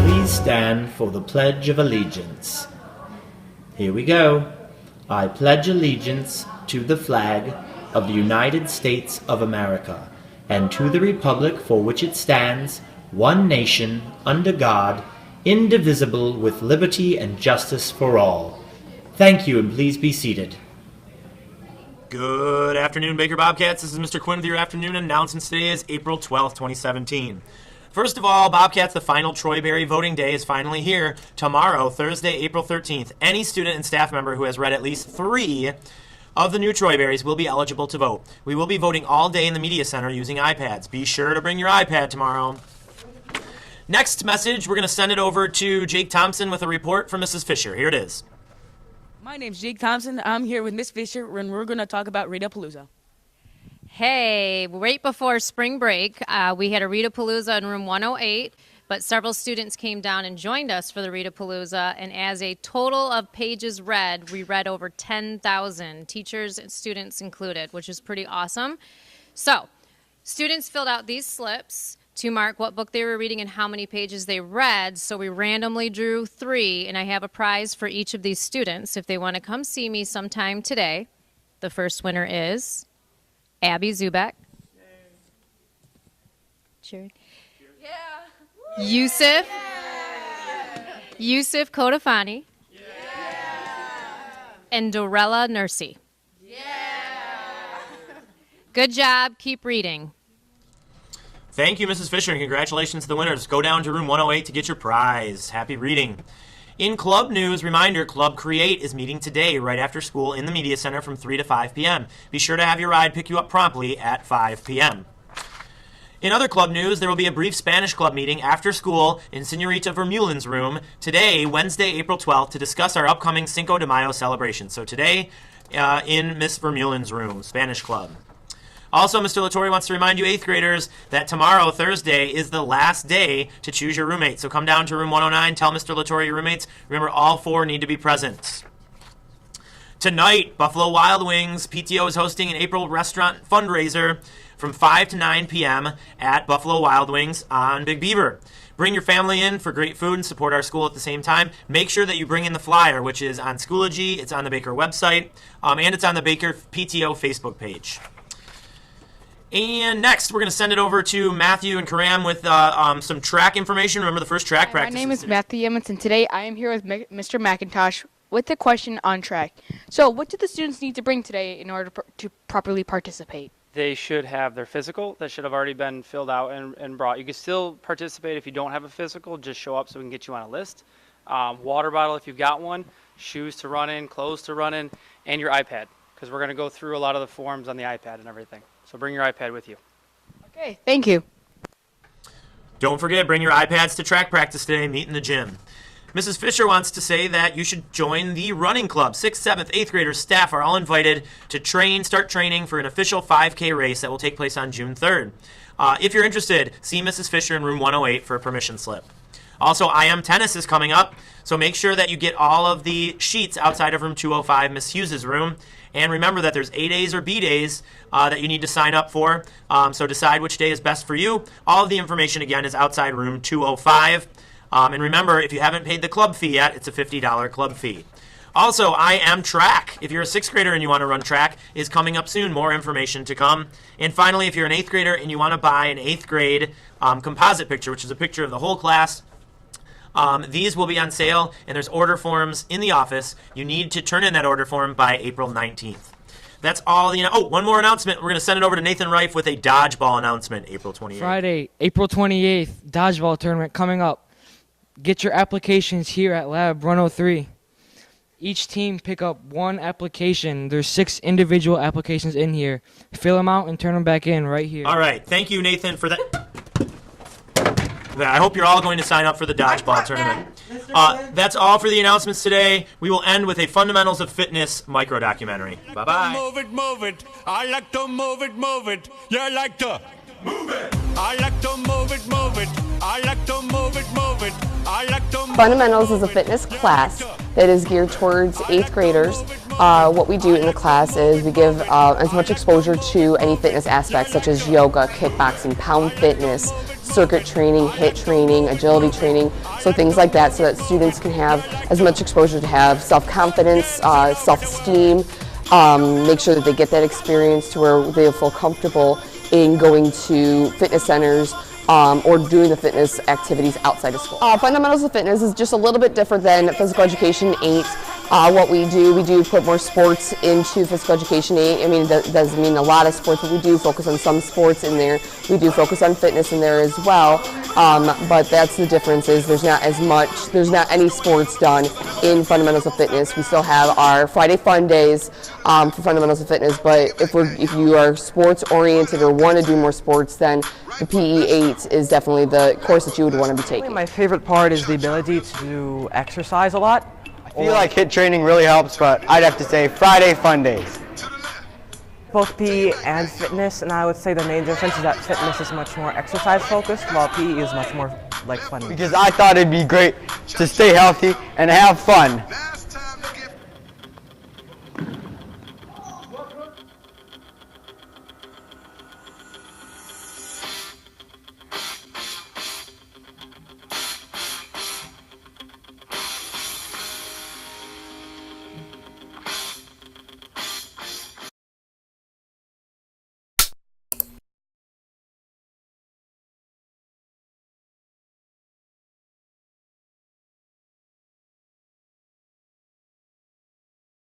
Please stand for the Pledge of Allegiance. Here we go. I pledge allegiance to the flag of the United States of America and to the republic for which it stands, one nation, under God, indivisible, with liberty and justice for all. Thank you, and please be seated. Good afternoon, Baker Bobcats. This is Mr. Quinn with your afternoon announcements. Today is April 12th, 2017. First of all, Bobcats, the final Troy Berry voting day is finally here. Tomorrow, Thursday, April 13th, any student and staff member who has read at least 3 of the new Troy Berries will be eligible to vote. We will be voting all day in the Media Center using iPads. Be sure to bring your iPad tomorrow. Next message, we're going to send it over to Jake Thompson with a report from Mrs. Fisher. Here it is. My name's Jake Thompson. I'm here with Miss Fisher, and we're going to talk about Read-a-Palooza. Hey, right before spring break, we had a Read-a-Palooza in room 108, but several students came down and joined us for the Read-a-Palooza, and as a total of pages read, we read over 10,000, teachers and students included, which is pretty awesome. So, students filled out these slips to mark what book they were reading and how many pages they read, so we randomly drew 3, and I have a prize for each of these students if they want to come see me sometime today. The first winner is Abby Zubek. Cheering. Yeah. Yusuf. Yeah. Yusuf Kodafani. Yeah. And Dorella Nursey. Yeah. Good job. Keep reading. Thank you, Mrs. Fisher, and congratulations to the winners. Go down to room 108 to get your prize. Happy reading. In club news, reminder, Club Create is meeting today right after school in the Media Center from 3 to 5 p.m. Be sure to have your ride pick you up promptly at 5 p.m. In other club news, there will be a brief Spanish club meeting after school in Senorita Vermeulen's room today, Wednesday, April 12th, to discuss our upcoming Cinco de Mayo celebration. So today, in Miss Vermeulen's room, Spanish club. Also, Mr. Latore wants to remind you 8th graders that tomorrow, Thursday, is the last day to choose your roommate. So come down to room 109, tell Mr. Latore your roommates. Remember, all 4 need to be present. Tonight, Buffalo Wild Wings PTO is hosting an April restaurant fundraiser from 5 to 9 p.m. at Buffalo Wild Wings on Big Beaver. Bring your family in for great food and support our school at the same time. Make sure that you bring in the flyer, which is on Schoology, it's on the Baker website, and it's on the Baker PTO Facebook page. And next, we're going to send it over to Matthew and Karam with some track information. Remember the first track practice. My name is Matthew Emmons, and today I am here with Mr. McIntosh with a question on track. So, what do the students need to bring today in order to properly participate? They should have their physical that should have already been filled out and brought. You can still participate if you don't have a physical. Just show up so we can get you on a list. Water bottle if you've got one. Shoes to run in, clothes to run in, and your iPad, because we're going to go through a lot of the forms on the iPad and everything. So bring your iPad with you. Okay, thank you. Don't forget, bring your iPads to track practice today. Meet in the gym. Mrs. Fisher wants to say that you should join the running club. 6th, 7th, 8th graders, staff are all invited to start training for an official 5K race that will take place on June 3rd. If you're interested, see Mrs. Fisher in room 108 for a permission slip. Also, IM Tennis is coming up, so make sure that you get all of the sheets outside of room 205, Miss Hughes' room. And remember that there's A days or B days that you need to sign up for, so decide which day is best for you. All of the information, again, is outside room 205. And remember, if you haven't paid the club fee yet, it's a $50 club fee. Also, IM Track, if you're a 6th grader and you want to run track, is coming up soon. More information to come. And finally, if you're an 8th grader and you want to buy an 8th grade composite picture, which is a picture of the whole class, these will be on sale, and there's order forms in the office. You need to turn in that order form by April 19th. That's all. One more announcement. We're going to send it over to Nathan Reif with a dodgeball announcement, April 28th. Friday, April 28th, dodgeball tournament coming up. Get your applications here at Lab 103. Each team pick up 1 application. There's 6 individual applications in here. Fill them out and turn them back in right here. All right. Thank you, Nathan, for that. I hope you're all going to sign up for the dodgeball tournament. That's all for the announcements today. We will end with a Fundamentals of Fitness micro-documentary. Bye-bye. Move it, move it. I like to move it, move it. Yeah, I like to move it. I like to move it, move it. I like to move it, move it. I like to move it. Fundamentals is a fitness class that is geared towards 8th graders What we do in the class is we give as much exposure to any fitness aspects such as yoga, kickboxing, pound fitness, circuit training, HIIT training, agility training, so things like that, so that students can have as much exposure to have self-confidence, self-esteem, make sure that they get that experience to where they feel comfortable in going to fitness centers or doing the fitness activities outside of school. Fundamentals of fitness is just a little bit different than physical education 8. What we do put more sports into physical education 8. I mean, that doesn't mean a lot of sports, but we do focus on some sports in there. We do focus on fitness in there as well. But that's the difference, is there's not any sports done in fundamentals of fitness. We still have our Friday fun days for fundamentals of fitness, but if you are sports oriented or want to do more sports, then the PE 8 is definitely the course that you would want to be taking. My favorite part is the ability to exercise a lot. I feel like HIIT training really helps, but I'd have to say Friday fun days. Both PE and fitness, and I would say the main difference is that fitness is much more exercise focused, while PE is much more like fun. Because I thought it'd be great to stay healthy and have fun.